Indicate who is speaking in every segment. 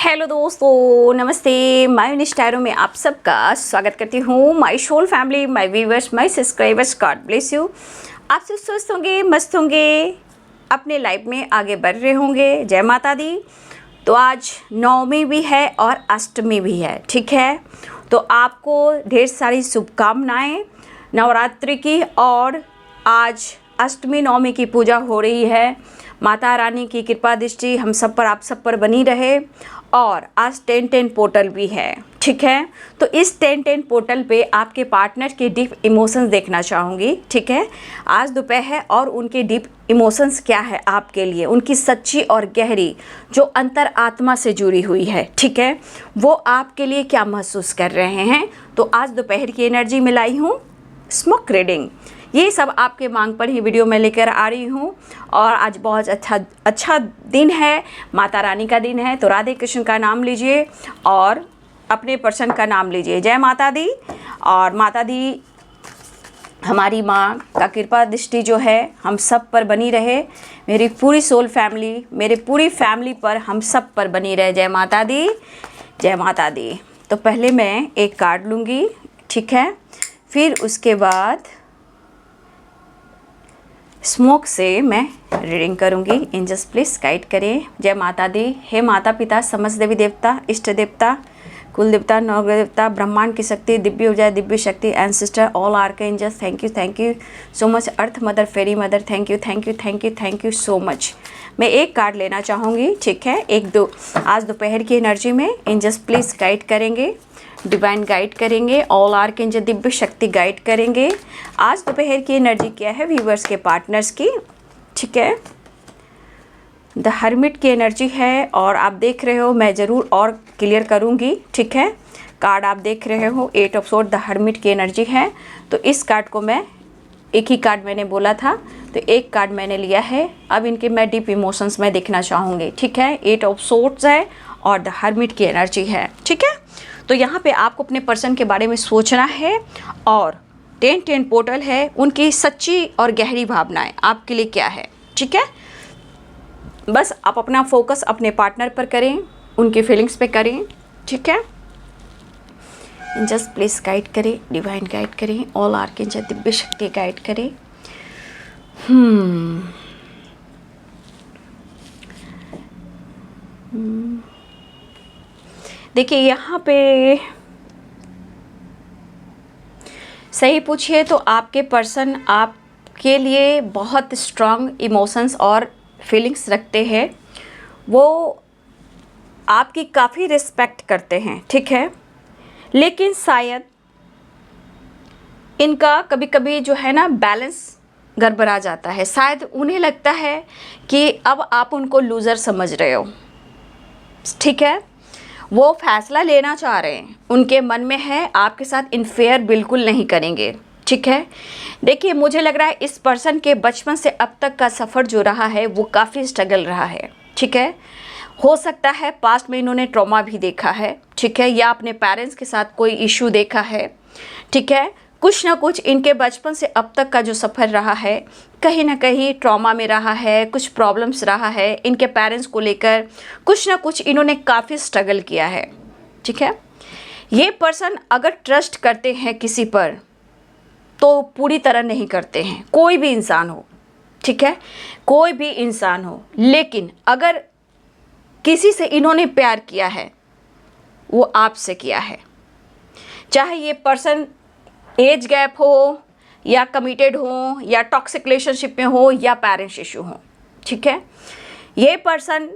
Speaker 1: Hello दोस्तों, नमस्ते। मैं निष्ठारों में आप सबका स्वागत करती हूँ। My soul family, my viewers, my subscribers, God bless you. आप सब स्वस्थ होंगे, मस्त होंगे, अपने लाइफ में आगे बढ़ रहे होंगे। जय माता दी। तो आज नवमी भी है और अष्टमी भी है, ठीक है। तो आपको ढेर सारी शुभकामनाएँ नवरात्रि की। और आज अष्टमी नवमी की पूजा हो रही है। माता रानी की कृपा दृष्टि हम सब पर, आप सब पर बनी रहे। और आज 10-10 पोर्टल भी है, ठीक है। तो इस 10-10 पोर्टल पे आपके पार्टनर के डीप इमोशंस देखना चाहूँगी, ठीक है। आज दोपहर और उनके डीप इमोशंस क्या है आपके लिए, उनकी सच्ची और गहरी जो अंतर आत्मा से जुड़ी हुई है, ठीक है, वो आपके लिए क्या महसूस कर रहे हैं। तो आज दोपहर की एनर्जी मिलाई हूँ, स्मोक रीडिंग, ये सब आपके मांग पर ही वीडियो में लेकर आ रही हूँ। और आज बहुत अच्छा दिन है, माता रानी का दिन है। तो राधे कृष्ण का नाम लीजिए और अपने पर्सन का नाम लीजिए। जय माता दी। और माता दी हमारी माँ का कृपा दृष्टि जो है हम सब पर बनी रहे। मेरी पूरी सोल फैमिली, मेरे पूरी फैमिली पर, हम सब पर बनी रहे। जय माता दी, जय माता दी। तो पहले मैं एक कार्ड लूँगी, ठीक है। फिर उसके बाद स्मोक से मैं रीडिंग करूंगी। एंजल्स प्लीज गाइड करें। जय माता दी। हे माता पिता, समस्त देवी देवता, इष्ट देवता, कुल देवता, नवग्रह देवता, ब्रह्मांड की शक्ति, दिव्य ऊर्जा, दिव्य शक्ति, ancestor, all archangels, thank you so much. Earth mother, fairy mother, thank you so much. मैं एक कार्ड लेना चाहूँगी, ठीक है। आज दोपहर की एनर्जी में एंजल्स प्लीज गाइड करेंगे, डिवाइन गाइड करेंगे, ऑल आर्कएंजल दिव्य शक्ति गाइड करेंगे। आज दोपहर की एनर्जी क्या है व्यूवर्स के पार्टनर्स की, ठीक है। द हर्मिट की एनर्जी है और आप देख रहे हो, मैं ज़रूर और क्लियर करूँगी, ठीक है। कार्ड आप देख रहे हो 8 ऑफ सोर्ड, द हर्मिट की एनर्जी है। तो इस कार्ड को मैं, एक ही कार्ड मैंने बोला था, तो एक कार्ड मैंने लिया है। अब इनके मैं डीप इमोशंस में देखना चाहूँगी, ठीक है। 8 ऑफ सोर्ड्स है और द हर्मिट की एनर्जी है, ठीक है। तो यहाँ पे आपको अपने पर्सन के बारे में सोचना है। और 10-10 पोर्टल है, उनकी सच्ची और गहरी भावनाएं आपके लिए क्या है, ठीक है। बस आप अपना फोकस अपने पार्टनर पर करें, उनकी फीलिंग्स पे करें, ठीक है। जस्ट प्लीज गाइड करें, डिवाइन गाइड करें, ऑल आर्कएंजल दिव्य शक्ति गाइड करें। देखिए यहाँ पे सही पूछिए तो आपके पर्सन आपके लिए बहुत स्ट्रॉन्ग इमोशंस और फीलिंग्स रखते हैं। वो आपकी काफ़ी रिस्पेक्ट करते हैं, ठीक है। लेकिन शायद इनका कभी कभी जो है ना बैलेंस गड़बड़ा जाता है। शायद उन्हें लगता है कि अब आप उनको लूज़र समझ रहे हो, ठीक है। वो फैसला लेना चाह रहे हैं, उनके मन में है आपके साथ इनफेयर बिल्कुल नहीं करेंगे, ठीक है। देखिए मुझे लग रहा है इस पर्सन के बचपन से अब तक का सफ़र जो रहा है वो काफ़ी स्ट्रगल रहा है, ठीक है। हो सकता है पास्ट में इन्होंने ट्रॉमा भी देखा है, ठीक है, या अपने पेरेंट्स के साथ कोई इशू देखा है, ठीक है। कुछ ना कुछ इनके बचपन से अब तक का जो सफ़र रहा है कहीं ना कहीं ट्रॉमा में रहा है, कुछ प्रॉब्लम्स रहा है इनके पेरेंट्स को लेकर, कुछ ना कुछ इन्होंने काफ़ी स्ट्रगल किया है, ठीक है। ये पर्सन अगर ट्रस्ट करते हैं किसी पर तो पूरी तरह नहीं करते हैं, कोई भी इंसान हो, ठीक है, कोई भी इंसान हो। लेकिन अगर किसी से इन्होंने प्यार किया है वो आपसे किया है, चाहे ये पर्सन एज गैप हो या कमिटेड हो या टॉक्सिक रिलेशनशिप में हो या पेरेंट्स इशू हो, ठीक है। ये पर्सन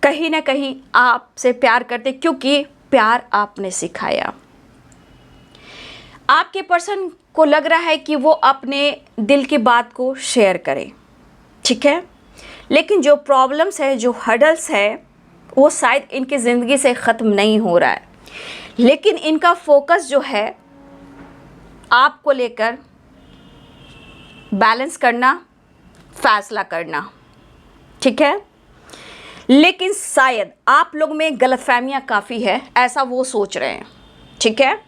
Speaker 1: कहीं ना कहीं आपसे प्यार करते क्योंकि प्यार आपने सिखाया। आपके पर्सन को लग रहा है कि वो अपने दिल की बात को शेयर करे, ठीक है। लेकिन जो प्रॉब्लम्स है, जो हर्डल्स है, वो शायद इनकी ज़िंदगी से ख़त्म नहीं हो रहा है। लेकिन इनका फोकस जो है आपको लेकर बैलेंस करना, फैसला करना, ठीक है। लेकिन शायद आप लोग में गलतफहमियां काफ़ी है, ऐसा वो सोच रहे हैं, ठीक है।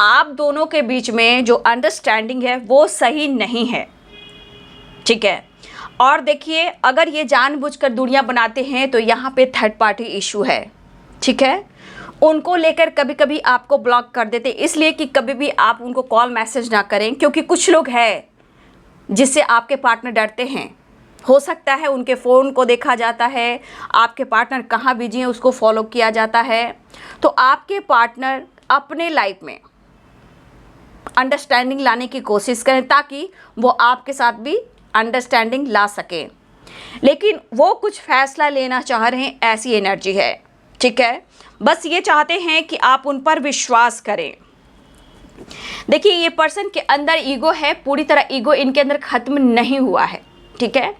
Speaker 1: आप दोनों के बीच में जो अंडरस्टैंडिंग है वो सही नहीं है, ठीक है। और देखिए अगर ये जानबूझकर दूरियां बनाते हैं तो यहाँ पे थर्ड पार्टी इशू है, ठीक है। उनको लेकर कभी कभी आपको ब्लॉक कर देते, इसलिए कि कभी भी आप उनको कॉल मैसेज ना करें, क्योंकि कुछ लोग हैं जिससे आपके पार्टनर डरते हैं। हो सकता है उनके फ़ोन को देखा जाता है, आपके पार्टनर कहाँ बिजी हैं उसको फॉलो किया जाता है। तो आपके पार्टनर अपने लाइफ में अंडरस्टैंडिंग लाने की कोशिश करें ताकि वो आपके साथ भी अंडरस्टैंडिंग ला सकें, लेकिन वो कुछ फैसला लेना चाह रहे हैं, ऐसी एनर्जी है। ठीक है, बस ये चाहते हैं कि आप उन पर विश्वास करें। देखिए, ये पर्सन के अंदर ईगो है, पूरी तरह ईगो इनके अंदर ख़त्म नहीं हुआ है। ठीक है,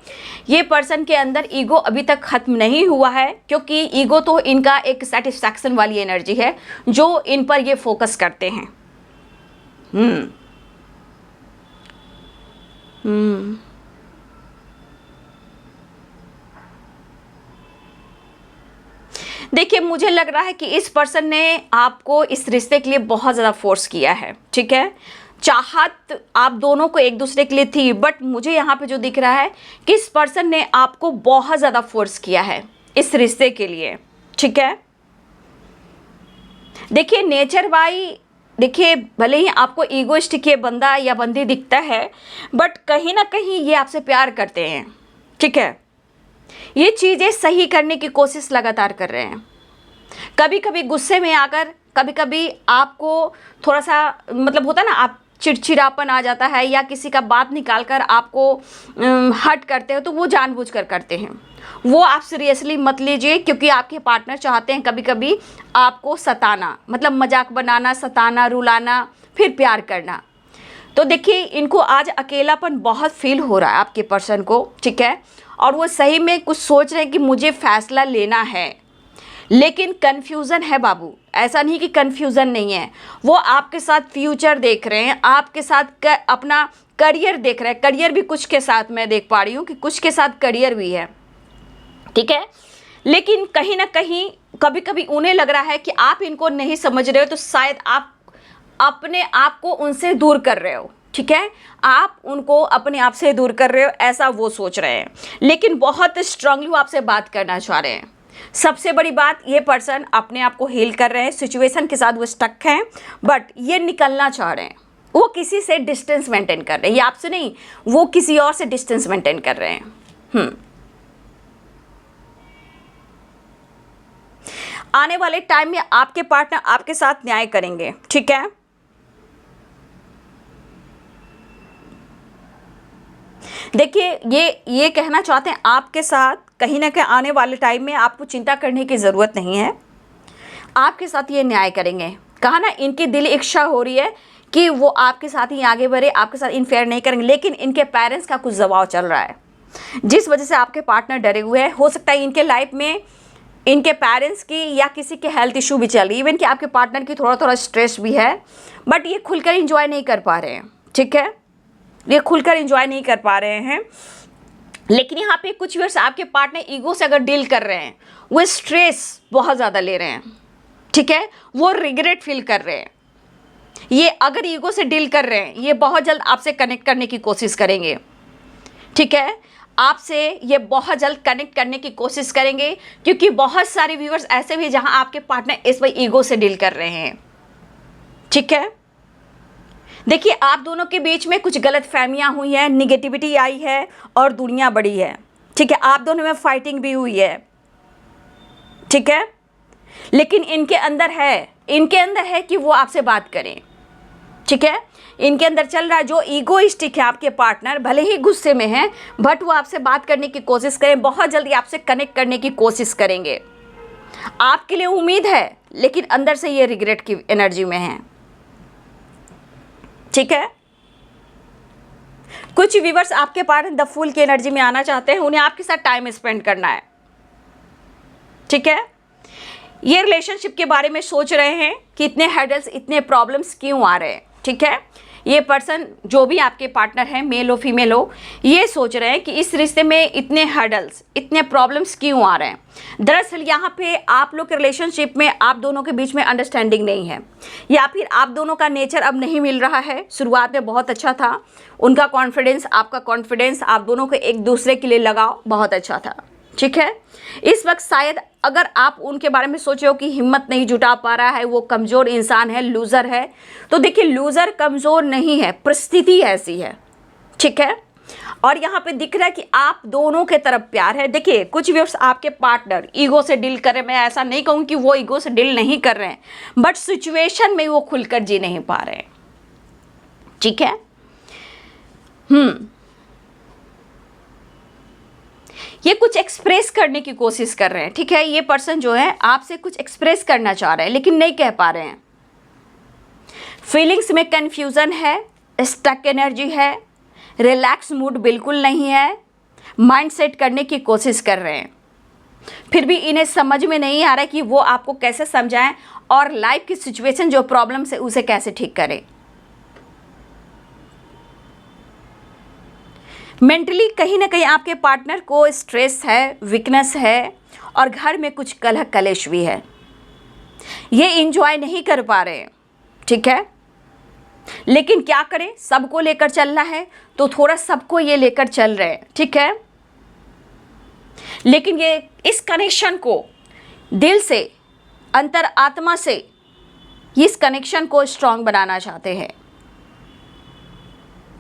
Speaker 1: ये पर्सन के अंदर ईगो अभी तक ख़त्म नहीं हुआ है, क्योंकि ईगो तो इनका एक सेटिस्फैक्शन वाली एनर्जी है जो इन पर ये फोकस करते हैं। देखिए, मुझे लग रहा है कि इस पर्सन ने आपको इस रिश्ते के लिए बहुत ज़्यादा फोर्स किया है। ठीक है, चाहत आप दोनों को एक दूसरे के लिए थी, बट मुझे यहाँ पे जो दिख रहा है कि इस पर्सन ने आपको बहुत ज़्यादा फोर्स किया है इस रिश्ते के लिए। ठीक है, देखिए नेचर वाई, देखिए भले ही आपको ईगोइस्टिक ये बंदा या बंदी दिखता है, बट कहीं ना कहीं ये आपसे प्यार करते हैं। ठीक है, ये चीज़ें सही करने की कोशिश लगातार कर रहे हैं। कभी कभी गुस्से में आकर, कभी कभी आपको थोड़ा सा मतलब होता ना, आप चिड़चिड़ापन आ जाता है या किसी का बात निकाल कर आपको हर्ट करते हो, तो वो जानबूझकर करते हैं। वो आप सीरियसली मत लीजिए, क्योंकि आपके पार्टनर चाहते हैं कभी कभी आपको सताना, मतलब मजाक बनाना, सताना, रुलाना, फिर प्यार करना। तो देखिए, इनको आज अकेलापन बहुत फील हो रहा है आपके पर्सन को। ठीक है, और वो सही में कुछ सोच रहे हैं कि मुझे फैसला लेना है, लेकिन कन्फ्यूज़न है बाबू। ऐसा नहीं कि कन्फ्यूज़न नहीं है, वो आपके साथ फ्यूचर देख रहे हैं, आपके साथ अपना करियर देख रहे हैं। करियर भी कुछ के साथ मैं देख पा रही हूँ कि कुछ के साथ करियर भी है। ठीक है, लेकिन कहीं ना कहीं कभी कभी उन्हें लग रहा है कि आप इनको नहीं समझ रहे हो, तो शायद आप अपने आप को उनसे दूर कर रहे हो। ठीक है, आप उनको अपने आप से दूर कर रहे हो, ऐसा वो सोच रहे हैं, लेकिन बहुत स्ट्रांगली वो आपसे बात करना चाह रहे हैं। सबसे बड़ी बात, ये पर्सन अपने आप को हील कर रहे हैं, सिचुएशन के साथ वो स्टक हैं, बट ये निकलना चाह रहे हैं। वो किसी से डिस्टेंस मेंटेन कर रहे हैं, ये आपसे नहीं, वो किसी और से डिस्टेंस मेंटेन कर रहे हैं। आने वाले टाइम में आपके पार्टनर आपके साथ न्याय करेंगे। ठीक है, देखिए ये कहना चाहते हैं आपके साथ कहीं ना कहीं आने वाले टाइम में आपको चिंता करने की ज़रूरत नहीं है, आपके साथ ये न्याय करेंगे। कहा ना, इनकी दिल इच्छा हो रही है कि वो आपके साथ ही आगे बढ़े, आपके साथ इनफेयर नहीं करेंगे, लेकिन इनके पेरेंट्स का कुछ दबाव चल रहा है जिस वजह से आपके पार्टनर डरे हुए हैं। हो सकता है इनके लाइफ में इनके पेरेंट्स की या किसी के हेल्थ इशू भी चल रही है, इवन कि आपके पार्टनर की थोड़ा स्ट्रेस भी है, बट ये खुलकर इंजॉय नहीं कर पा रहे हैं। ठीक है, ये खुलकर इंजॉय नहीं कर पा रहे हैं। लेकिन यहाँ पे कुछ व्यूअर्स आपके पार्टनर ईगो से अगर डील कर रहे हैं, वो स्ट्रेस बहुत ज़्यादा ले रहे हैं। ठीक है, वो रिग्रेट फील कर रहे हैं। ये अगर ईगो से डील कर रहे हैं, ये बहुत जल्द आपसे कनेक्ट करने की कोशिश करेंगे। ठीक है, आपसे ये बहुत जल्द कनेक्ट करने की कोशिश करेंगे, क्योंकि बहुत सारे व्यूअर्स ऐसे भी जहां आपके पार्टनर इस वक्त ईगो से डील कर रहे हैं। ठीक है, देखिए आप दोनों के बीच में कुछ गलत फहमियाँ हुई हैं, निगेटिविटी आई है और दुनिया बड़ी है। ठीक है, आप दोनों में फाइटिंग भी हुई है। ठीक है, लेकिन इनके अंदर है कि वो आपसे बात करें। ठीक है, इनके अंदर चल रहा है, जो ईगोइस्टिक है आपके पार्टनर, भले ही गुस्से में हैं, बट वो आपसे बात करने की कोशिश करें, बहुत जल्दी आपसे कनेक्ट करने की कोशिश करेंगे। आपके लिए उम्मीद है, लेकिन अंदर से ये रिग्रेट की एनर्जी में है। ठीक है, कुछ व्यूअर्स आपके पार्टनर द फूल की एनर्जी में आना चाहते हैं, उन्हें आपके साथ टाइम स्पेंड करना है। ठीक है, ये रिलेशनशिप के बारे में सोच रहे हैं कि इतने हैडल्स, इतने प्रॉब्लम्स क्यों आ रहे हैं। ठीक है, ये पर्सन जो भी आपके पार्टनर हैं, मेल हो फीमेल हो, ये सोच रहे हैं कि इस रिश्ते में इतने हर्डल्स, इतने प्रॉब्लम्स क्यों आ रहे हैं। दरअसल यहाँ पे आप लोग के रिलेशनशिप में आप दोनों के बीच में अंडरस्टैंडिंग नहीं है, या फिर आप दोनों का नेचर अब नहीं मिल रहा है। शुरुआत में बहुत अच्छा था, उनका कॉन्फिडेंस, आपका कॉन्फिडेंस, आप दोनों को एक दूसरे के लिए लगाव बहुत अच्छा था। ठीक है। इस वक्त शायद अगर आप उनके बारे में सोचे हो कि हिम्मत नहीं जुटा पा रहा है, वो कमज़ोर इंसान है, लूज़र है, तो देखिए लूज़र कमज़ोर नहीं है, परिस्थिति ऐसी है, ठीक है। और यहाँ पे दिख रहा है कि आप दोनों के तरफ प्यार है। देखिए कुछ व्यूअर्स आपके पार्टनर ईगो से डील कर रहे हैं, मैं ऐसा नहीं कहूँ कि वो ईगो से डील नहीं कर रहे हैं, बट सिचुएशन में वो खुलकर जी नहीं पा रहे हैं, ठीक है। ये कुछ एक्सप्रेस करने की कोशिश कर रहे हैं, ठीक है। ये पर्सन जो है आपसे कुछ एक्सप्रेस करना चाह रहे हैं लेकिन नहीं कह पा रहे हैं। फीलिंग्स में कंफ्यूजन है, स्टक एनर्जी है, रिलैक्स मूड बिल्कुल नहीं है, माइंड सेट करने की कोशिश कर रहे हैं, फिर भी इन्हें समझ में नहीं आ रहा है कि वो आपको कैसे समझाएं और लाइफ की सिचुएशन जो प्रॉब्लम है उसे कैसे ठीक करें। मेंटली कहीं ना कहीं आपके पार्टनर को स्ट्रेस है, वीकनेस है और घर में कुछ कलह कलेश भी है। ये इंजॉय नहीं कर पा रहे हैं, ठीक है। लेकिन क्या करें, सबको लेकर चलना है तो थोड़ा सबको ये लेकर चल रहे हैं, ठीक है। लेकिन ये इस कनेक्शन को दिल से, अंतर आत्मा से इस कनेक्शन को स्ट्रांग बनाना चाहते हैं,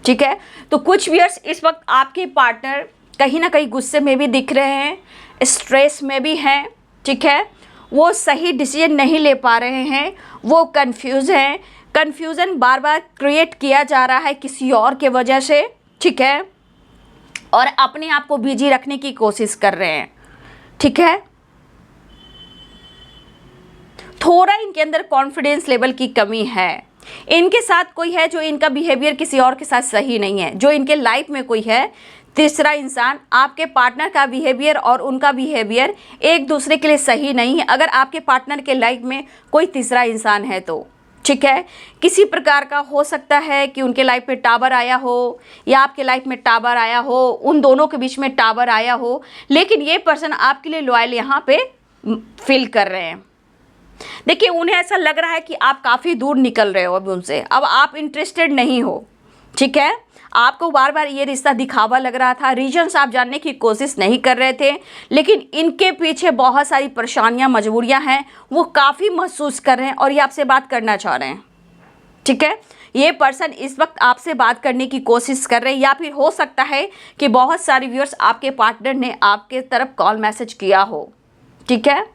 Speaker 1: ठीक है। तो कुछ व्यूअर्स इस वक्त आपके पार्टनर कहीं ना कहीं गुस्से में भी दिख रहे हैं, स्ट्रेस में भी हैं, ठीक है। वो सही डिसीजन नहीं ले पा रहे हैं, वो कंफ्यूज हैं, कन्फ्यूज़न बार बार क्रिएट किया जा रहा है किसी और के वजह से, ठीक है। और अपने आप को बिजी रखने की कोशिश कर रहे हैं, ठीक है। थोड़ा इनके अंदर कॉन्फिडेंस लेवल की कमी है। इनके साथ कोई है जो इनका बिहेवियर किसी और के साथ सही नहीं है, जो इनके लाइफ में कोई है तीसरा इंसान, आपके पार्टनर का बिहेवियर और उनका बिहेवियर एक दूसरे के लिए सही नहीं है। अगर आपके पार्टनर के लाइफ में कोई तीसरा इंसान है तो, ठीक है, किसी प्रकार का हो सकता है कि उनके लाइफ में टावर आया हो या आपके लाइफ में टावर आया हो, उन दोनों के बीच में टावर आया हो, लेकिन ये पर्सन आपके लिए लॉयल यहाँ पे फील कर रहे हैं। देखिए उन्हें ऐसा लग रहा है कि आप काफ़ी दूर निकल रहे हो अब उनसे, अब आप इंटरेस्टेड नहीं हो, ठीक है। आपको बार बार ये रिश्ता दिखावा लग रहा था, रीजन्स आप जानने की कोशिश नहीं कर रहे थे, लेकिन इनके पीछे बहुत सारी परेशानियां, मजबूरियां हैं, वो काफ़ी महसूस कर रहे हैं और ये आपसे बात करना चाह रहे हैं, ठीक है। ये पर्सन इस वक्त आपसे बात करने की कोशिश कर रहे हैं, या फिर हो सकता है कि बहुत सारे व्यूअर्स आपके पार्टनर ने आपके तरफ कॉल मैसेज किया हो, ठीक है।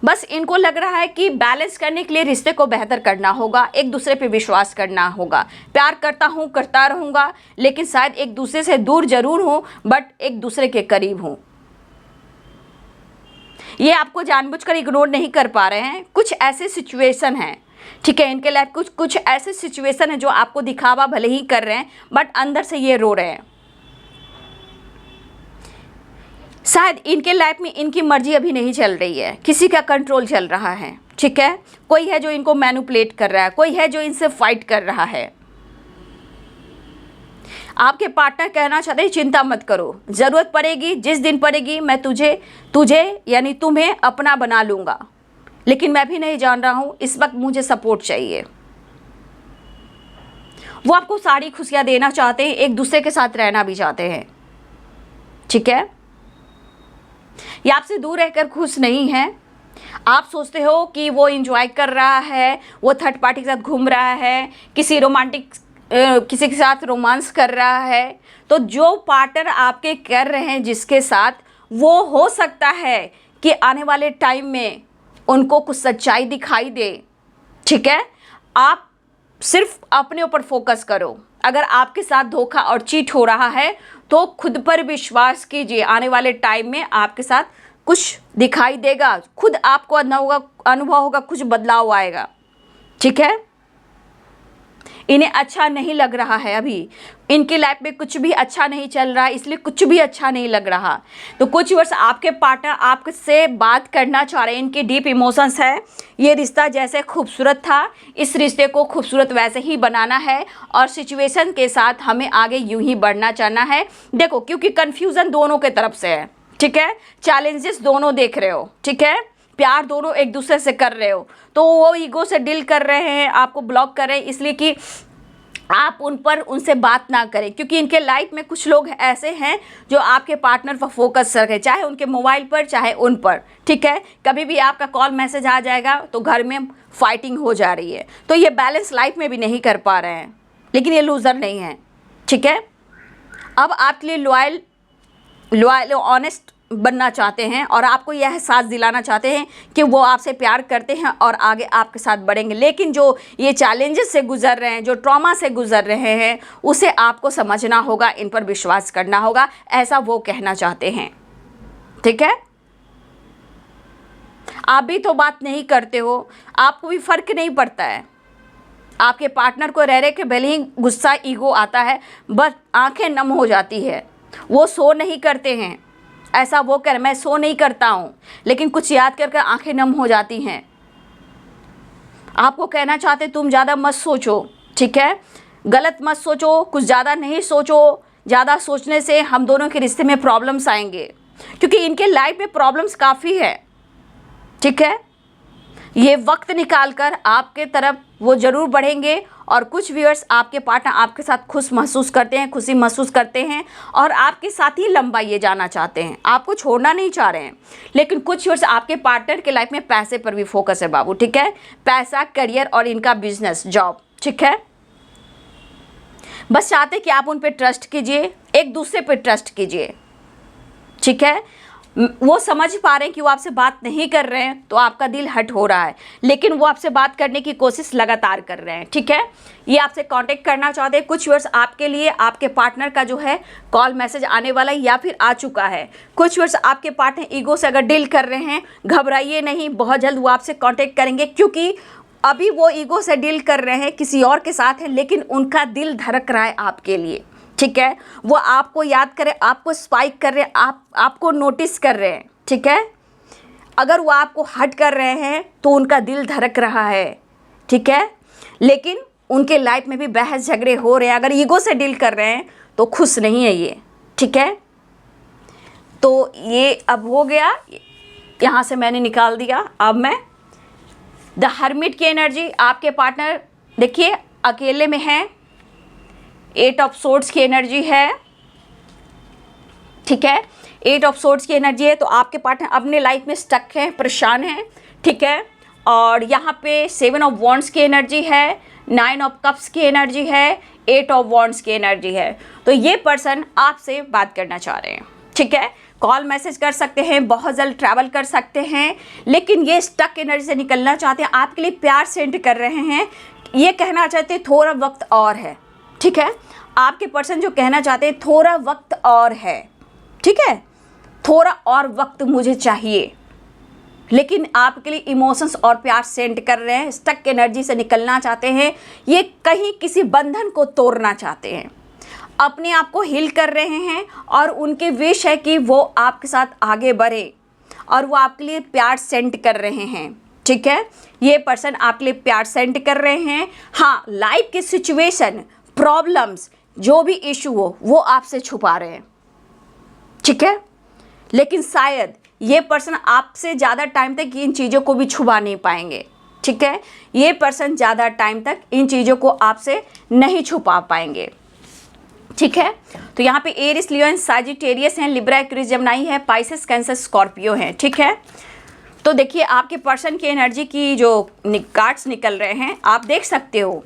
Speaker 1: बस इनको लग रहा है कि बैलेंस करने के लिए रिश्ते को बेहतर करना होगा, एक दूसरे पे विश्वास करना होगा। प्यार करता हूँ, करता रहूँगा, लेकिन शायद एक दूसरे से दूर जरूर हूँ बट एक दूसरे के करीब हूँ। ये आपको जानबूझकर इग्नोर नहीं कर पा रहे हैं। कुछ ऐसे सिचुएशन हैं, ठीक है, इनके लाइफ कुछ ऐसे सिचुएशन है जो आपको दिखावा भले ही कर रहे हैं बट अंदर से ये रो रहे हैं। शायद इनके लाइफ में इनकी मर्जी अभी नहीं चल रही है, किसी का कंट्रोल चल रहा है, ठीक है। कोई है जो इनको मैनिपुलेट कर रहा है, कोई है जो इनसे फाइट कर रहा है। आपके पार्टनर कहना चाहते हैं चिंता मत करो, ज़रूरत पड़ेगी, जिस दिन पड़ेगी मैं तुझे यानी तुम्हें अपना बना लूँगा, लेकिन मैं भी नहीं जान रहा हूँ, इस वक्त मुझे सपोर्ट चाहिए। वो आपको सारी खुशियाँ देना चाहते हैं, एक दूसरे के साथ रहना भी चाहते हैं, ठीक है। ये आपसे दूर रहकर खुश नहीं है। आप सोचते हो कि वो एंजॉय कर रहा है, वो थर्ड पार्टी के साथ घूम रहा है, किसी के साथ रोमांस कर रहा है। तो जो पार्टनर आपके कर रहे हैं जिसके साथ, वो हो सकता है कि आने वाले टाइम में उनको कुछ सच्चाई दिखाई दे, ठीक है। आप सिर्फ अपने ऊपर फोकस करो। अगर आपके साथ धोखा और चीट हो रहा है तो खुद पर विश्वास कीजिए, आने वाले टाइम में आपके साथ कुछ दिखाई देगा, खुद आपको अनुभव होगा, कुछ बदलाव आएगा, ठीक है। इन्हें अच्छा नहीं लग रहा है, अभी इनकी लाइफ में कुछ भी अच्छा नहीं चल रहा है, इसलिए कुछ भी अच्छा नहीं लग रहा। तो कुछ वर्ष आपके पार्टनर आपसे बात करना चाह रहे हैं, इनके डीप इमोशंस है। ये रिश्ता जैसे खूबसूरत था, इस रिश्ते को खूबसूरत वैसे ही बनाना है और सिचुएशन के साथ हमें आगे यूं ही बढ़ना चाहना है। देखो क्योंकि कन्फ्यूज़न दोनों के तरफ से है, ठीक है, चैलेंजेस दोनों देख रहे हो, ठीक है, प्यार दोनों एक दूसरे से कर रहे हो, तो वो ईगो से डील कर रहे हैं, आपको ब्लॉक कर रहे हैं, इसलिए कि आप उनसे बात ना करें, क्योंकि इनके लाइफ में कुछ लोग ऐसे हैं जो आपके पार्टनर पर फोकस रखें, चाहे उनके मोबाइल पर चाहे उन पर, ठीक है। कभी भी आपका कॉल मैसेज आ जाएगा तो घर में फाइटिंग हो जा रही है। तो ये बैलेंस लाइफ में भी नहीं कर पा रहे हैं, लेकिन ये लूज़र नहीं है, ठीक है। अब आपके लिए लॉयल ऑनेस्ट बनना चाहते हैं और आपको यह एहसास दिलाना चाहते हैं कि वो आपसे प्यार करते हैं और आगे आपके साथ बढ़ेंगे। लेकिन जो ये चैलेंजेस से गुजर रहे हैं, जो ट्रॉमा से गुजर रहे हैं, उसे आपको समझना होगा, इन पर विश्वास करना होगा, ऐसा वो कहना चाहते हैं, ठीक है। आप भी तो बात नहीं करते हो, आपको भी फ़र्क नहीं पड़ता है। आपके पार्टनर को रह रहे के भले ही गुस्सा ईगो आता है, बस आंखें नम हो जाती है। वो सो नहीं करते हैं, ऐसा वो कर मैं सो नहीं करता हूँ, लेकिन कुछ याद कर आंखें नम हो जाती हैं। आपको कहना चाहते तुम ज़्यादा मत सोचो, ठीक है, गलत मत सोचो, कुछ ज़्यादा नहीं सोचो। ज़्यादा सोचने से हम दोनों के रिश्ते में प्रॉब्लम्स आएंगे, क्योंकि इनके लाइफ में प्रॉब्लम्स काफ़ी है, ठीक है। ये वक्त निकाल कर आपके तरफ वो ज़रूर बढ़ेंगे। और कुछ व्यूअर्स आपके पार्टनर आपके साथ खुशी महसूस करते हैं और आपके साथ ही लंबा ये जाना चाहते हैं, आपको छोड़ना नहीं चाह रहे हैं। लेकिन कुछ व्यूअर्स आपके पार्टनर के लाइफ में पैसे पर भी फोकस है बाबू, ठीक है, पैसा, करियर और इनका बिजनेस, जॉब, ठीक है। बस चाहते कि आप उन पर ट्रस्ट कीजिए, एक दूसरे पर ट्रस्ट कीजिए, ठीक है। वो समझ पा रहे हैं कि वो आपसे बात नहीं कर रहे हैं, तो आपका दिल हट हो रहा है, लेकिन वो आपसे बात करने की कोशिश लगातार कर रहे हैं, ठीक है। ये आपसे कांटेक्ट करना चाहते हैं। कुछ व्यूअर्स आपके लिए आपके पार्टनर का जो है कॉल मैसेज आने वाला है या फिर आ चुका है। कुछ व्यूअर्स आपके पार्टनर ईगो से अगर डील कर रहे हैं, घबराइए नहीं, बहुत जल्द वो आपसे कॉन्टेक्ट करेंगे, क्योंकि अभी वो ईगो से डील कर रहे हैं, किसी और के साथ है, लेकिन उनका दिल धड़क रहा है आपके लिए, ठीक है। वो आपको याद करें, आपको स्पाइक कर रहे हैं, आपको नोटिस कर रहे हैं, ठीक है। अगर वो आपको हट कर रहे हैं तो उनका दिल धड़क रहा है, ठीक है। लेकिन उनके लाइफ में भी बहस झगड़े हो रहे हैं। अगर ईगो से डील कर रहे हैं तो खुश नहीं है ये, ठीक है। तो ये अब हो गया, यहाँ से मैंने निकाल दिया। अब मैं द हर्मिट की एनर्जी, आपके पार्टनर देखिए अकेले में है, 8 ऑफ सोर्ड्स की एनर्जी है, ठीक है, 8 ऑफ सोर्ड्स की एनर्जी है। तो आपके पार्टनर अपने लाइफ में स्टक हैं, परेशान हैं, ठीक है। और यहाँ पे 7 ऑफ वॉन्ड्स की एनर्जी है, 9 ऑफ कप्स की एनर्जी है, 8 ऑफ वॉन्ड्स की एनर्जी है। तो ये पर्सन आपसे बात करना चाह रहे हैं, ठीक है। कॉल मैसेज कर सकते हैं, बहुत जल्द ट्रैवल कर सकते हैं, लेकिन ये स्टक एनर्जी से निकलना चाहते हैं, आपके लिए प्यार सेंड कर रहे हैं, ये कहना चाहते हैं थोड़ा वक्त और है, ठीक है। आपके पर्सन जो कहना चाहते हैं थोड़ा वक्त और है, ठीक है, थोड़ा और वक्त मुझे चाहिए, लेकिन आपके लिए इमोशंस और प्यार सेंड कर रहे हैं, स्टक एनर्जी से निकलना चाहते हैं, ये कहीं किसी बंधन को तोड़ना चाहते हैं, अपने आप को हील कर रहे हैं और उनके विश है कि वो आपके साथ आगे बढ़े और वो आपके लिए प्यार सेंड कर रहे हैं, ठीक है। ये पर्सन आपके लिए प्यार सेंड कर रहे हैं। हाँ, लाइफ की सिचुएशन, प्रॉब्लम्स, जो भी इशू हो वो आपसे छुपा रहे हैं, ठीक है। लेकिन शायद ये पर्सन आपसे ज़्यादा टाइम तक इन चीज़ों को भी छुपा नहीं पाएंगे, ठीक है। ये पर्सन ज़्यादा टाइम तक इन चीज़ों को आपसे नहीं छुपा पाएंगे, ठीक है। तो यहाँ पे एरिस, लियो, सजिटेरियस हैं, लिब्रा, एक्वेरियस, जेमिनी है, पाइसेस, कैंसर, स्कॉर्पियो हैं, ठीक है। तो देखिए आपके पर्सन की एनर्जी की जो कार्ड्स निकल रहे हैं, आप देख सकते हो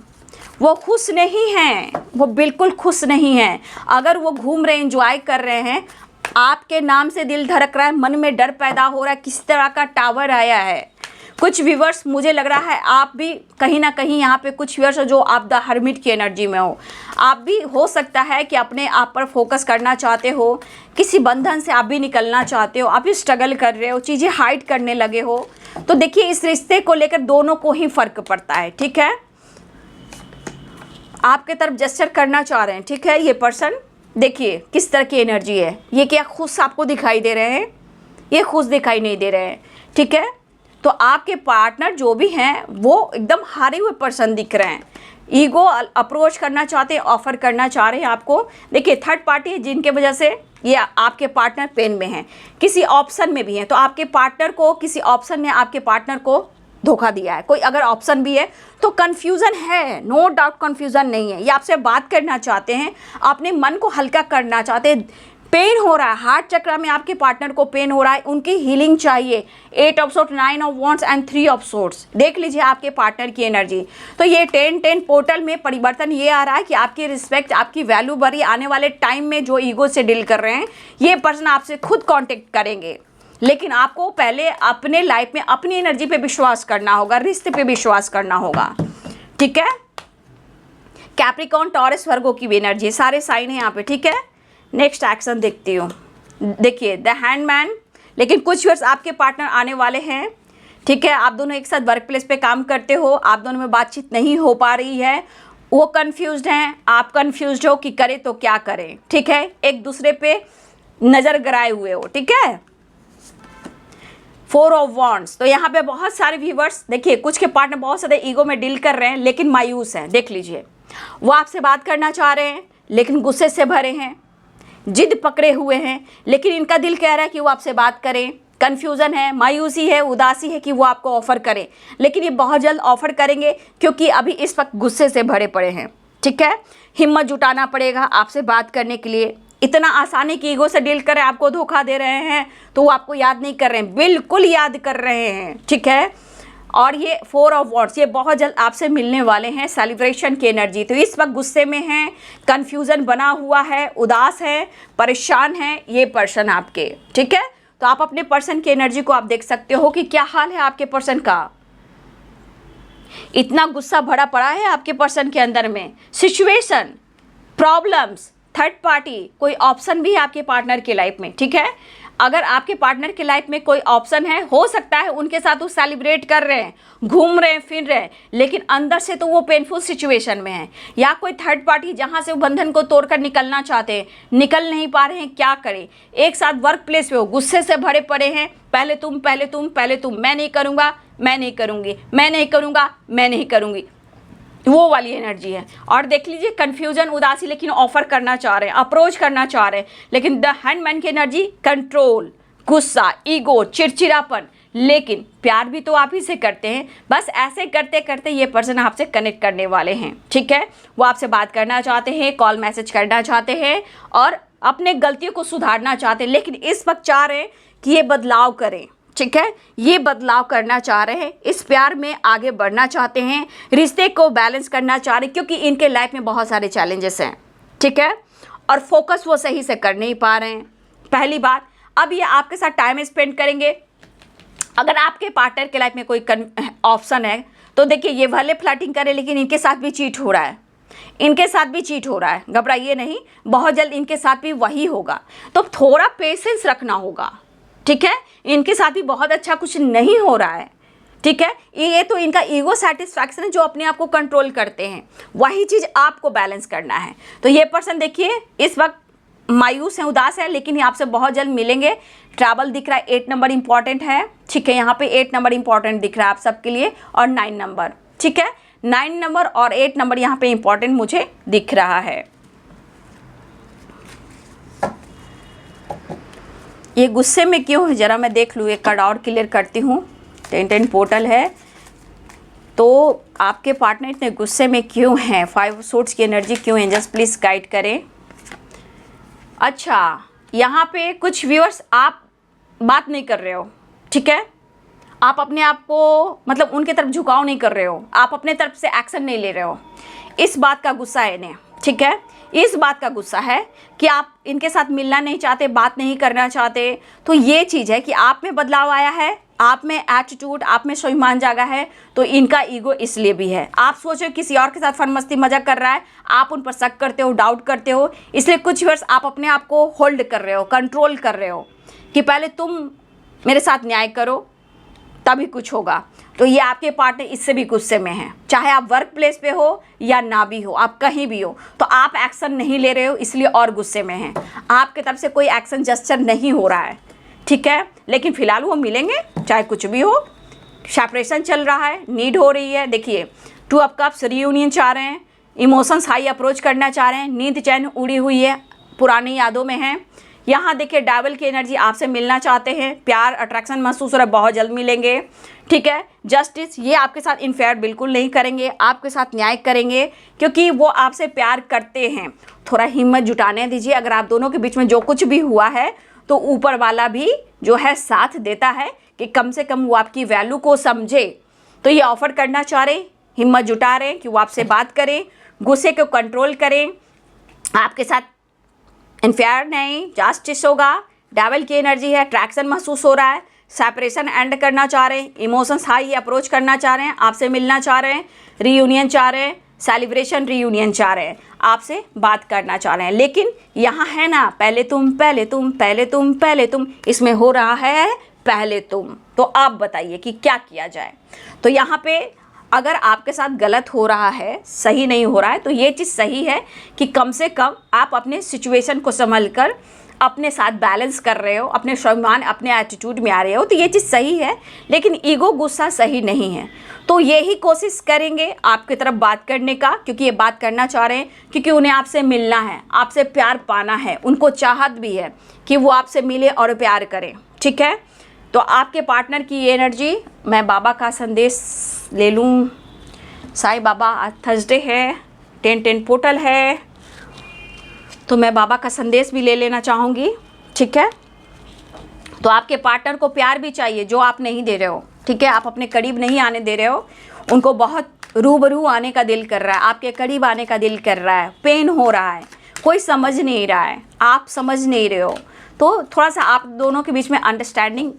Speaker 1: वो खुश नहीं हैं, वो बिल्कुल खुश नहीं हैं। अगर वो घूम रहे, एंजॉय कर रहे हैं, आपके नाम से दिल धड़क रहा है, मन में डर पैदा हो रहा है, किस तरह का टावर आया है। कुछ व्यूअर्स, मुझे लग रहा है आप भी कहीं ना कहीं यहाँ पे कुछ व्यूअर्स जो आप द हर्मिट की एनर्जी में हो, आप भी हो सकता है कि अपने आप पर फोकस करना चाहते हो, किसी बंधन से आप भी निकलना चाहते हो, आप भी स्ट्रगल कर रहे हो, चीज़ें हाइड करने लगे हो। तो देखिए इस रिश्ते को लेकर दोनों को ही फ़र्क पड़ता है, ठीक है। आपके तरफ जेस्चर करना चाह रहे हैं, ठीक है। ये पर्सन देखिए किस तरह की एनर्जी है, ये क्या खुश आपको दिखाई दे रहे हैं, ये खुश दिखाई नहीं दे रहे हैं, ठीक है। तो आपके पार्टनर जो भी हैं वो एकदम हारे हुए पर्सन दिख रहे हैं, ईगो अप्रोच करना चाहते हैं, ऑफर करना चाह रहे हैं आपको। देखिए थर्ड पार्टी है जिनके वजह से ये आपके पार्टनर पेन में हैं, किसी ऑप्शन में भी हैं। तो आपके पार्टनर को किसी ऑप्शन में आपके पार्टनर को धोखा दिया है। कोई अगर ऑप्शन भी है तो कन्फ्यूज़न है, नो डाउट कन्फ्यूज़न नहीं है। ये आपसे बात करना चाहते हैं, अपने मन को हल्का करना चाहते हैं। पेन हो रहा है, हार्ट चक्र में आपके पार्टनर को पेन हो रहा है, उनकी हीलिंग चाहिए। 8 of swords, 9 of wands and 3 of swords. देख लीजिए आपके पार्टनर की एनर्जी। तो ये 10-10 पोर्टल में परिवर्तन ये आ रहा है कि आपकी रिस्पेक्ट, आपकी वैल्यू बढ़ी। आने वाले टाइम में जो ईगो से डील कर रहे हैं, ये पर्सन आपसे खुद कॉन्टेक्ट करेंगे, लेकिन आपको पहले अपने लाइफ में अपनी एनर्जी पे विश्वास करना होगा, रिश्ते पे विश्वास करना होगा। ठीक है, कैप्रिकॉर्न, टॉरस, वर्गो की भी एनर्जी, सारे साइन है यहाँ पे। ठीक है, नेक्स्ट एक्शन देखती हूँ। देखिए द हैंडमैन, लेकिन कुछ वर्ष आपके पार्टनर आने वाले हैं। ठीक है, आप दोनों एक साथ वर्क प्लेस पे काम करते हो, आप दोनों में बातचीत नहीं हो पा रही है, वो कंफ्यूज्ड हैं, आप कंफ्यूज्ड हो कि करें तो क्या करें। ठीक है, एक दूसरे पे नज़र गड़ाए हुए हो। ठीक है, 4 ऑफ वॉन्ड्स। तो यहाँ पे बहुत सारे व्यूवर्स, देखिए कुछ के पार्टनर बहुत ज़्यादा ईगो में डील कर रहे हैं, लेकिन मायूस हैं। देख लीजिए, वो आपसे बात करना चाह रहे हैं लेकिन गुस्से से भरे हैं, जिद पकड़े हुए हैं, लेकिन इनका दिल कह रहा है कि वो आपसे बात करें। कन्फ्यूज़न है, मायूसी है, उदासी है कि वो आपको ऑफ़र करें, लेकिन ये बहुत जल्द ऑफ़र करेंगे क्योंकि अभी इस वक्त गुस्से से भरे पड़े हैं। ठीक है, हिम्मत जुटाना पड़ेगा आपसे बात करने के लिए। इतना आसानी की ईगो से डील करें, आपको धोखा दे रहे हैं तो वो आपको याद नहीं कर रहे हैं, बिल्कुल याद कर रहे हैं। ठीक है, और ये 4 ऑफ वॉन्ड्स, ये बहुत जल्द आपसे मिलने वाले हैं, सेलिब्रेशन की एनर्जी। तो इस वक्त गुस्से में हैं, कन्फ्यूज़न बना हुआ है, उदास है, परेशान है ये पर्सन आपके। ठीक है, तो आप अपने पर्सन की एनर्जी को आप देख सकते हो कि क्या हाल है आपके पर्सन का। इतना गुस्सा भरा पड़ा है आपके पर्सन के अंदर में, सिचुएशन, प्रॉब्लम्स, थर्ड पार्टी, कोई ऑप्शन भी है आपके पार्टनर की लाइफ में। ठीक है, अगर आपके पार्टनर की लाइफ में कोई ऑप्शन है, हो सकता है उनके साथ वो सेलिब्रेट कर रहे हैं, घूम रहे हैं, फिर रहे हैं, लेकिन अंदर से तो वो पेनफुल सिचुएशन में है। या कोई थर्ड पार्टी जहाँ से वो बंधन को तोड़कर निकलना चाहते हैं, निकल नहीं पा रहे हैं, क्या करें। एक साथ वर्क प्लेस पे हो, गुस्से से भरे पड़े हैं, पहले तुम, पहले तुम, पहले तुम, मैं नहीं करूँगा, मैं नहीं करूँगी, मैं नहीं करूँगा, मैं नहीं करूँगी, वो वाली एनर्जी है। और देख लीजिए कन्फ्यूजन, उदासी, लेकिन ऑफर करना चाह रहे हैं, अप्रोच करना चाह रहे हैं, लेकिन द हैंडमैन की एनर्जी कंट्रोल, गुस्सा, ईगो, चिड़चिड़ापन, लेकिन प्यार भी तो आप ही से करते हैं। बस ऐसे करते करते ये पर्सन आपसे कनेक्ट करने वाले हैं। ठीक है, वो आपसे बात करना चाहते हैं, कॉल मैसेज करना चाहते हैं और अपने गलतियों को सुधारना चाहते हैं, लेकिन इस वक्त चाह रहे हैं कि ये बदलाव करें। ठीक है, ये बदलाव करना चाह रहे हैं, इस प्यार में आगे बढ़ना चाहते हैं, रिश्ते को बैलेंस करना चाह रहे हैं, क्योंकि इनके लाइफ में बहुत सारे चैलेंजेस हैं। ठीक है, और फोकस वो सही से कर नहीं पा रहे हैं। पहली बात, अब ये आपके साथ टाइम स्पेंड करेंगे। अगर आपके पार्टनर के लाइफ में कोई ऑप्शन है तो देखिए, ये भले फ्लर्टिंग करे लेकिन इनके साथ भी चीट हो रहा है, इनके साथ भी चीट हो रहा है, घबराइए नहीं, बहुत जल्द इनके साथ भी वही होगा। तो थोड़ा पेशेंस रखना होगा। ठीक है, इनके साथ भी बहुत अच्छा कुछ नहीं हो रहा है। ठीक है, ये तो इनका ईगो सेटिस्फैक्शन है, जो अपने आप को कंट्रोल करते हैं, वही चीज़ आपको बैलेंस करना है। तो ये पर्सन देखिए इस वक्त मायूस है, उदास है, लेकिन ये आपसे बहुत जल्द मिलेंगे। ट्रैवल दिख रहा है, 8 नंबर इंपॉर्टेंट है। ठीक है, यहाँ पे 8 नंबर इंपॉर्टेंट दिख रहा है आप सबके लिए, और 9 नंबर। ठीक है, 9 नंबर और 8 नंबर यहाँ पे इंपॉर्टेंट मुझे दिख रहा है। ये गुस्से में क्यों है, ज़रा मैं देख लूँ, एक कार्ड और क्लियर करती हूँ। 10-10 पोर्टल है, तो आपके पार्टनर इतने गुस्से में क्यों हैं, 5 सोर्ड्स की एनर्जी क्यों है, जस्ट प्लीज़ गाइड करें। अच्छा, यहाँ पे कुछ व्यूअर्स आप बात नहीं कर रहे हो। ठीक है, आप अपने आप को मतलब उनके तरफ झुकाव नहीं कर रहे हो, आप अपने तरफ से एक्शन नहीं ले रहे हो, इस बात का गुस्सा है इन्हें। ठीक है, इस बात का गुस्सा है कि आप इनके साथ मिलना नहीं चाहते, बात नहीं करना चाहते। तो ये चीज़ है कि आप में बदलाव आया है, आप में एटीट्यूड, आप में स्वाभिमान जागा है, तो इनका ईगो इसलिए भी है। आप सोचो किसी और के साथ फन मस्ती मजाक कर रहा है, आप उन पर शक करते हो, डाउट करते हो, इसलिए कुछ वर्ष आप अपने आप को होल्ड कर रहे हो, कंट्रोल कर रहे हो कि पहले तुम मेरे साथ न्याय करो तभी कुछ होगा। तो ये आपके पार्टनर इससे भी गुस्से में हैं, चाहे आप वर्क प्लेस पे हो या ना भी हो, आप कहीं भी हो, तो आप एक्शन नहीं ले रहे हो, इसलिए और गुस्से में हैं। आपके तरफ से कोई एक्शन जेस्चर नहीं हो रहा है। ठीक है, लेकिन फिलहाल वो मिलेंगे, चाहे कुछ भी हो। सेपरेशन चल रहा है, नीड हो रही है। देखिए 2 ऑफ कप्स, रियूनियन चाह रहे हैं, इमोशंस हाई अप्रोच करना चाह रहे हैं, नींद चैन उड़ी हुई है, पुरानी यादों में हैं, यहाँ देखिए डेविल की एनर्जी आपसे मिलना चाहते हैं, प्यार अट्रैक्शन महसूस हो रहा है, बहुत जल्द मिलेंगे, ठीक है। जस्टिस, ये आपके साथ इनफेयर बिल्कुल नहीं करेंगे, आपके साथ न्याय करेंगे क्योंकि वो आपसे प्यार करते हैं। थोड़ा हिम्मत जुटाने दीजिए, अगर आप दोनों के बीच में जो कुछ भी हुआ है तो ऊपर वाला भी जो है साथ देता है कि कम से कम वो आपकी वैल्यू को समझे। तो ये ऑफर करना चाह रहे, हिम्मत जुटा रहे कि वो आपसे बात करें, गुस्से को कंट्रोल करें, आपके साथ इनफेयर नहीं, जस्टिस होगा। डेविल की एनर्जी है, अट्रैक्शन महसूस हो रहा है, सेपरेशन एंड करना चाह रहे हैं, इमोशंस हाई अप्रोच करना चाह रहे हैं, आपसे मिलना चाह रहे हैं, रीयूनियन चाह रहे हैं, सेलिब्रेशन रीयूनियन चाह रहे हैं, आपसे बात करना चाह रहे हैं। लेकिन यहाँ है ना, पहले तुम पहले तुम पहले तुम पहले तुम, इसमें हो रहा है पहले तुम। तो आप बताइए कि क्या किया जाए। तो यहाँ पे अगर आपके साथ गलत हो रहा है, सही नहीं हो रहा है, तो ये चीज़ सही है कि कम से कम आप अपने सिचुएशन को संभल कर अपने साथ बैलेंस कर रहे हो, अपने स्वाभिमान अपने एटीट्यूड में आ रहे हो, तो ये चीज़ सही है। लेकिन ईगो गुस्सा सही नहीं है। तो यही कोशिश करेंगे आपकी तरफ बात करने का, क्योंकि ये बात करना चाह रहे हैं, क्योंकि उन्हें आपसे मिलना है, आपसे प्यार पाना है, उनको चाहत भी है कि वो आपसे मिले और प्यार करें, ठीक है। तो आपके पार्टनर की ये एनर्जी, मैं बाबा का संदेश ले लूँ। साईं बाबा, आज थर्सडे है, 10-10 पोर्टल है, तो मैं बाबा का संदेश भी ले लेना चाहूँगी, ठीक है। तो आपके पार्टनर को प्यार भी चाहिए जो आप नहीं दे रहे हो, ठीक है। आप अपने करीब नहीं आने दे रहे हो, उनको बहुत रूबरू आने का दिल कर रहा है, आपके करीब आने का दिल कर रहा है, पेन हो रहा है, कोई समझ नहीं रहा है, आप समझ नहीं रहे हो। तो थोड़ा सा आप दोनों के बीच में अंडरस्टैंडिंग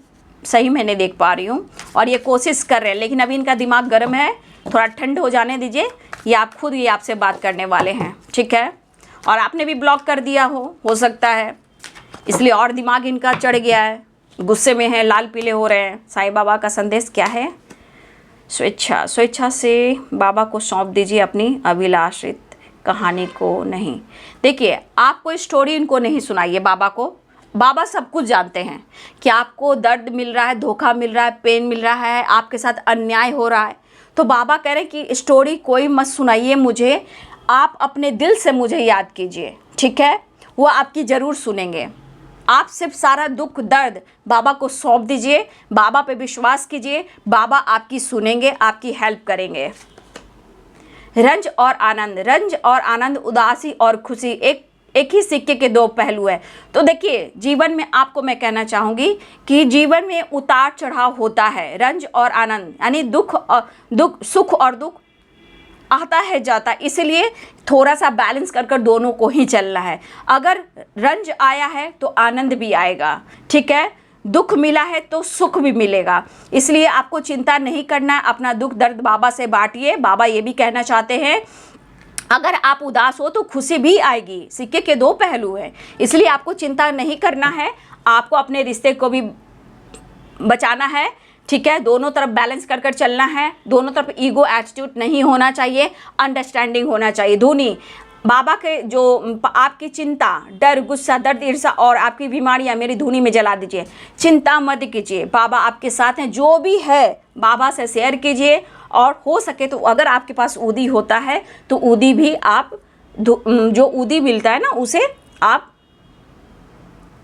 Speaker 1: सही मैंने देख पा रही हूँ, और ये कोशिश कर रहे हैं, लेकिन अभी इनका दिमाग गर्म है, थोड़ा ठंड हो जाने दीजिए। ये आप खुद ये आपसे बात करने वाले हैं, ठीक है। और आपने भी ब्लॉक कर दिया हो सकता है, इसलिए और दिमाग इनका चढ़ गया है, गुस्से में है, लाल पीले हो रहे हैं। साईं बाबा का संदेश क्या है? स्वेच्छा, स्वेच्छा से बाबा को सौंप दीजिए अपनी अभिलाषित कहानी को। नहीं, देखिए, आप कोई स्टोरी इनको नहीं सुनाइए बाबा को। बाबा सब कुछ जानते हैं कि आपको दर्द मिल रहा है, धोखा मिल रहा है, पेन मिल रहा है, आपके साथ अन्याय हो रहा है। तो बाबा कह रहे हैं कि स्टोरी कोई मत सुनाइए मुझे, आप अपने दिल से मुझे याद कीजिए, ठीक है। वो आपकी ज़रूर सुनेंगे। आप सिर्फ सारा दुख दर्द बाबा को सौंप दीजिए, बाबा पे विश्वास कीजिए, बाबा आपकी सुनेंगे, आपकी हेल्प करेंगे। रंज और आनंद, रंज और आनंद, उदासी और खुशी एक ही सिक्के के दो पहलू है। तो देखिए, जीवन में आपको मैं कहना चाहूँगी कि जीवन में उतार चढ़ाव होता है, रंज और आनंद, यानी सुख और दुख आता है जाता है, इसलिए थोड़ा सा बैलेंस कर दोनों को ही चलना है। अगर रंज आया है तो आनंद भी आएगा, ठीक है। दुख मिला है तो सुख भी मिलेगा, इसलिए आपको चिंता नहीं करना है, अपना दुख दर्द बाबा से बांटिए। बाबा ये भी कहना चाहते हैं, अगर आप उदास हो तो खुशी भी आएगी, सिक्के के दो पहलू हैं, इसलिए आपको चिंता नहीं करना है। आपको अपने रिश्ते को भी बचाना है, ठीक है। दोनों तरफ बैलेंस कर चलना है, दोनों तरफ ईगो एटीट्यूड नहीं होना चाहिए, अंडरस्टैंडिंग होना चाहिए। धुनी बाबा के जो आपकी चिंता, डर, गुस्सा, दर्द, ईर्ष्या और आपकी बीमारियां मेरी धुनी में जला दीजिए। चिंता मत कीजिए, बाबा आपके साथ हैं। जो भी है बाबा से शेयर कीजिए, और हो सके तो अगर आपके पास ऊदी होता है तो ऊदी भी आप, जो ऊदी मिलता है ना, उसे आप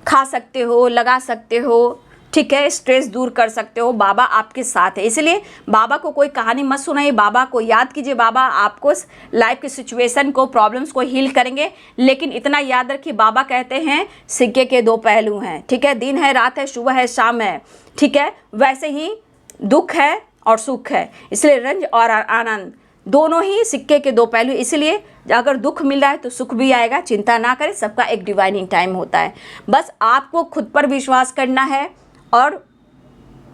Speaker 1: खा सकते हो, लगा सकते हो, ठीक है। स्ट्रेस दूर कर सकते हो, बाबा आपके साथ है। इसलिए बाबा को कोई कहानी मत सुनाइए, बाबा को याद कीजिए। बाबा आपको लाइफ की सिचुएशन को, प्रॉब्लम्स को हील करेंगे। लेकिन इतना याद रखिए, बाबा कहते हैं सिक्के के दो पहलू हैं, ठीक है। दिन है, रात है, सुबह है, शाम है, ठीक है। वैसे ही दुख है और सुख है, इसलिए रंज और आनंद दोनों ही सिक्के के दो पहलू। इसलिए अगर दुख मिल रहा है तो सुख भी आएगा, चिंता ना करें, सबका एक डिवाइनिंग टाइम होता है। बस आपको खुद पर विश्वास करना है और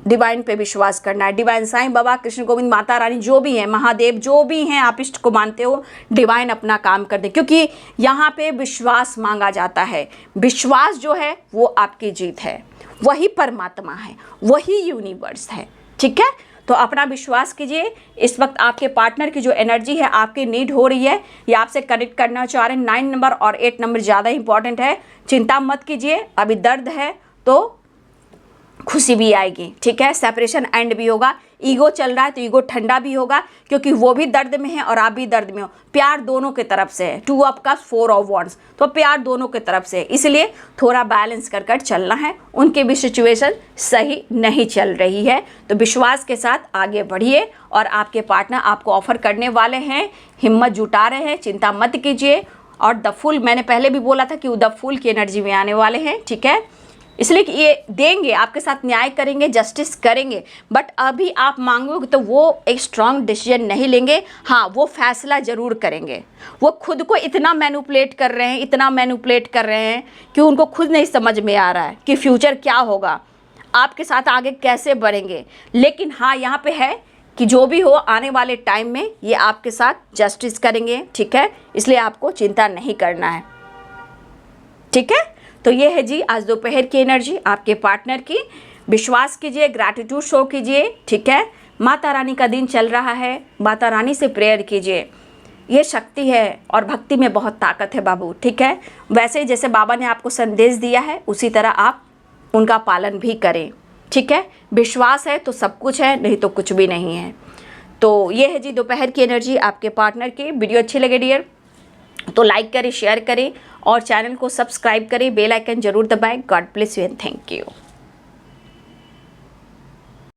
Speaker 1: डिवाइन पे विश्वास करना है। डिवाइन साईं बाबा, कृष्ण गोविंद, माता रानी, जो भी हैं, महादेव, जो भी हैं आप इष्ट को मानते हो, डिवाइन अपना काम कर दे, क्योंकि यहाँ पे विश्वास मांगा जाता है। विश्वास जो है वो आपकी जीत है, वही परमात्मा है, वही यूनिवर्स है, ठीक है। तो अपना विश्वास कीजिए। इस वक्त आपके पार्टनर की जो एनर्जी है, आपकी नीड हो रही है, या आपसे कनेक्ट करना चाह रहे हैं। 9 नंबर और 8 नंबर ज़्यादा इंपॉर्टेंट है। चिंता मत कीजिए, अभी दर्द है तो खुशी भी आएगी, ठीक है। सेपरेशन एंड भी होगा, ईगो चल रहा है तो ईगो ठंडा भी होगा, क्योंकि वो भी दर्द में है और आप भी दर्द में हो। प्यार दोनों की तरफ से है, 2 ऑफ कप्स 4 ऑफ वॉन्ड्स, तो प्यार दोनों की तरफ से है, इसलिए थोड़ा बैलेंस कर कर चलना है। उनकी भी सिचुएशन सही नहीं चल रही है, तो विश्वास के साथ आगे बढ़िए और आपके पार्टनर आपको ऑफर करने वाले हैं, हिम्मत जुटा रहे हैं, चिंता मत कीजिए। और द फूल, मैंने पहले भी बोला था कि वो द फूल की एनर्जी में आने वाले हैं, ठीक है, इसलिए कि ये देंगे, आपके साथ न्याय करेंगे, जस्टिस करेंगे, बट अभी आप मांगोगे तो वो एक स्ट्रांग डिसीजन नहीं लेंगे। हाँ, वो फैसला ज़रूर करेंगे। वो खुद को इतना मैनिपुलेट कर रहे हैं, इतना मैनिपुलेट कर रहे हैं कि उनको खुद नहीं समझ में आ रहा है कि फ्यूचर क्या होगा, आपके साथ आगे कैसे बढ़ेंगे। लेकिन हाँ, यहाँ पे है कि जो भी हो आने वाले टाइम में ये आपके साथ जस्टिस करेंगे, ठीक है, इसलिए आपको चिंता नहीं करना है, ठीक है। तो ये है जी आज दोपहर की एनर्जी आपके पार्टनर की। विश्वास कीजिए, ग्रैटिट्यूड शो कीजिए, ठीक है। माता रानी का दिन चल रहा है, माता रानी से प्रेयर कीजिए, ये शक्ति है और भक्ति में बहुत ताकत है बाबू, ठीक है। वैसे ही जैसे बाबा ने आपको संदेश दिया है उसी तरह आप उनका पालन भी करें, ठीक है। विश्वास है तो सब कुछ है, नहीं तो कुछ भी नहीं है। तो ये है जी दोपहर की एनर्जी आपके पार्टनर की। वीडियो अच्छी लगे डियर तो लाइक करें, शेयर करें और चैनल को सब्सक्राइब करें, बेल आइकन जरूर दबाएं। God bless you and thank you.